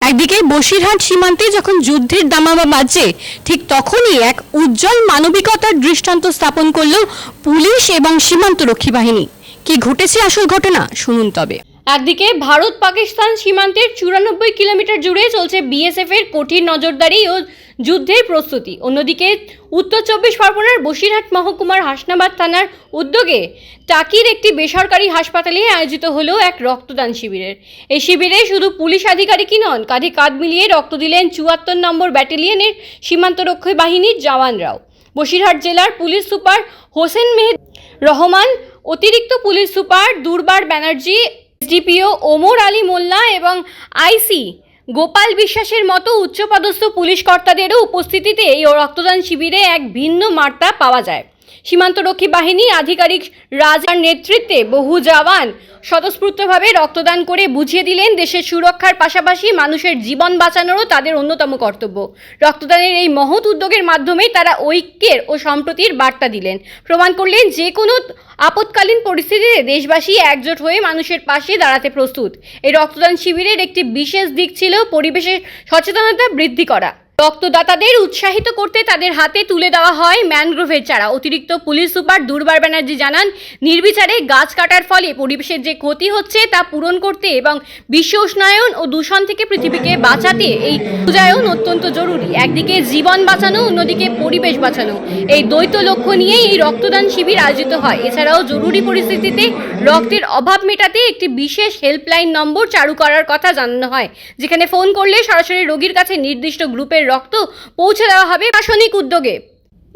একদিকে বসিরহাট সীমান্তে যখন যুদ্ধের দামামা বাজছে, ঠিক তখনই এক উজ্জ্বল মানবিকতার দৃষ্টান্ত স্থাপন করল পুলিশ এবং সীমান্তরক্ষী বাহিনী। কি ঘটেছে আসল ঘটনা শুনুন তবে। একদিকে ভারত পাকিস্তান সীমান্তের 94 কিলোমিটার জুড়ে চলছে বিএসএফ এর কঠিন নজরদারি ও যুদ্ধের প্রস্তুতি। অন্যদিকে উত্তর 24 পরগনার বসিরহাট মহকুমার হাসনাবাদ থানার উদ্যোগে টাকির একটি বেসরকারি হাসপাতালে আয়োজিত হলো এক রক্তদান শিবিরের। এই শিবিরে শুধু পুলিশ আধিকারিকই নন, কাঁধে কাঁধ মিলিয়ে রক্ত দিলেন 74 নম্বর ব্যাটালিয়নের সীমান্তরক্ষী বাহিনীর জওয়ানরাও। বসিরহাট জেলার পুলিশ সুপার হোসেন মেহেদি রহমান, অতিরিক্ত পুলিশ সুপার দুর্বার ব্যানার্জি, এসডিপিও ওমর আলী মোল্লা এবং আইসি গোপাল বিশ্বাসের মতো উচ্চপদস্থ পুলিশ কর্তাদেরও উপস্থিতিতে এই রক্তদান শিবিরে এক ভিন্ন বার্তা পাওয়া যায়। সীমান্তরক্ষী বাহিনী আধিকারিক রাজার নেতৃত্বে বহু জওয়ান স্বতঃস্ফূর্তভাবে রক্তদান করে বুঝিয়ে দিলেন দেশের সুরক্ষার পাশাপাশি মানুষের জীবন বাঁচানোরও তাদের অন্যতম কর্তব্য। রক্তদানের এই মহৎ উদ্যোগের মাধ্যমে তারা ঐক্যের ও সম্প্রীতির বার্তা দিলেন, প্রমাণ করলেন যে কোনো আপৎকালীন পরিস্থিতিতে দেশবাসী একজোট হয়ে মানুষের পাশে দাঁড়াতে প্রস্তুত। এই রক্তদান শিবিরের একটি বিশেষ দিক ছিল পরিবেশের সচেতনতা বৃদ্ধি করা। রক্তদাতাদের উৎসাহিত করতে তাদের হাতে তুলে দেওয়া হয় ম্যানগ্রোভের চারা। অতিরিক্ত পুলিশ সুপার দুর্বার ব্যানার্জি জানান, নির্বিচারে গাছ কাটার ফলে পরিবেশের যে ক্ষতি হচ্ছে তা পূরণ করতে এবং বিশ্ব উষ্ণায়ন ও দূষণ থেকে পৃথিবীকে বাঁচাতে এই পূজায়ন অত্যন্ত জরুরি। একদিকে জীবন বাঁচানো, অন্যদিকে পরিবেশ বাঁচানো, এই দ্বৈত লক্ষ্য নিয়ে এই রক্তদান শিবির আয়োজিত হয়। এছাড়াও জরুরি পরিস্থিতিতে রক্তের অভাব মেটাতে একটি বিশেষ হেল্পলাইন নম্বর চালু করার কথা জানানো হয়, যেখানে ফোন করলে সরাসরি রোগীর কাছে নির্দিষ্ট গ্রুপের রক্ত পৌঁছে দেওয়া হবে প্রশাসনিক উদ্যোগে।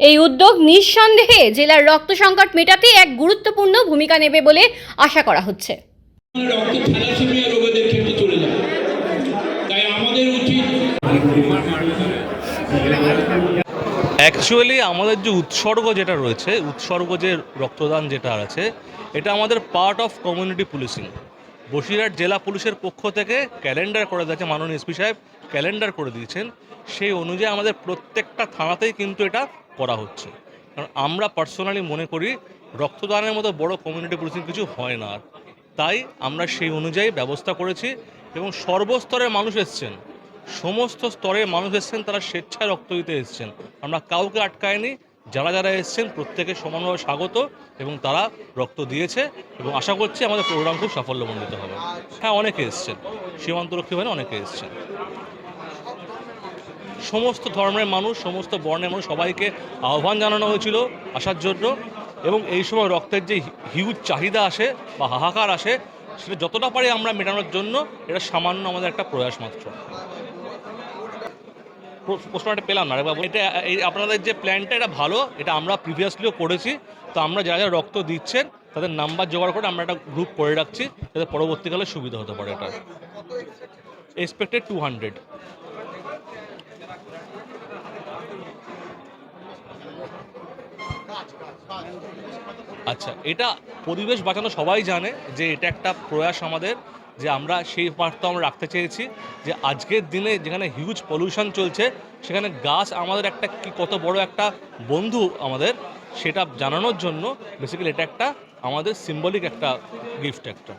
এই উদ্যোগ নিঃসন্দেহে জেলার রক্ত সংকট মেটাতে এক গুরুত্বপূর্ণ ভূমিকা নেবে বলে আশা করা হচ্ছে। অ্যাকচুয়ালি আমাদের যে উৎসর্গ যেটা রয়েছে, উৎসর্গ যে রক্তদান যেটা আছে, এটা আমাদের part of community policing. Basirhat জেলা পুলিশের পক্ষ থেকে ক্যালেন্ডার করে দিয়েছে, মাননীয় এসপি সাহেব ক্যালেন্ডার করে দিয়েছেন। সেই অনুযায়ী আমাদের প্রত্যেকটা থানাতেই কিন্তু এটা করা হচ্ছে। কারণ আমরা পার্সোনালি মনে করি রক্তদানের মতো বড় কমিউনিটি পুলিশিং কিছু হয় না, তাই আমরা সেই অনুযায়ী ব্যবস্থা করেছি এবং সর্বস্তরের মানুষ এসছেন, সমস্ত স্তরের মানুষ এসছেন, তারা স্বেচ্ছায় রক্ত দিতে এসছেন। আমরা কাউকে আটকায়নি, যারা যারা এসছেন প্রত্যেকে সমানভাবে স্বাগত এবং তারা রক্ত দিয়েছে এবং আশা করছি আমাদের প্রোগ্রাম খুব সাফল্যমণ্ডিত হবে। হ্যাঁ, অনেকে এসছেন, সীমান্তরক্ষী বাহিনী অনেকে এসছেন, সমস্ত ধর্মের মানুষ, সমস্ত বর্ণের মানুষ, সবাইকে আহ্বান জানানো হয়েছিল আসার জন্য। এবং এই সময় রক্তের যে হিউজ চাহিদা আসে বা হাহাকার আসে, সেটা যতটা পারি আমরা মেটানোর জন্য এটা সামান্য আমাদের একটা প্রয়াস মাত্র। প্রশ্নটা পেলাম না বাবু। এটা এই আপনাদের যে প্ল্যানটা এটা ভালো, এটা আমরা প্রিভিয়াসলিও করেছি। তো আমরা যারা যারা রক্ত দিচ্ছেন তাদের নাম্বার জোগাড় করে আমরা একটা গ্রুপ করে রাখছি, যাতে পরবর্তীকালে সুবিধা হতে পারে। এটা এক্সপেক্টেড 200। আচ্ছা, এটা পরিবেশ বাঁচানো সবাই জানে যে এটা একটা প্রয়াস আমাদের, যে আমরা সেই পার্টটা আমরা রাখতে চেয়েছি যে আজকের দিনে যেখানে হিউজ পলিউশন চলছে, সেখানে গাছ আমাদের একটা কি কত বড় একটা বন্ধু আমাদের, সেটা জানানোর জন্য বেসিক্যালি এটা একটা আমাদের সিম্বলিক একটা গিফট একটা।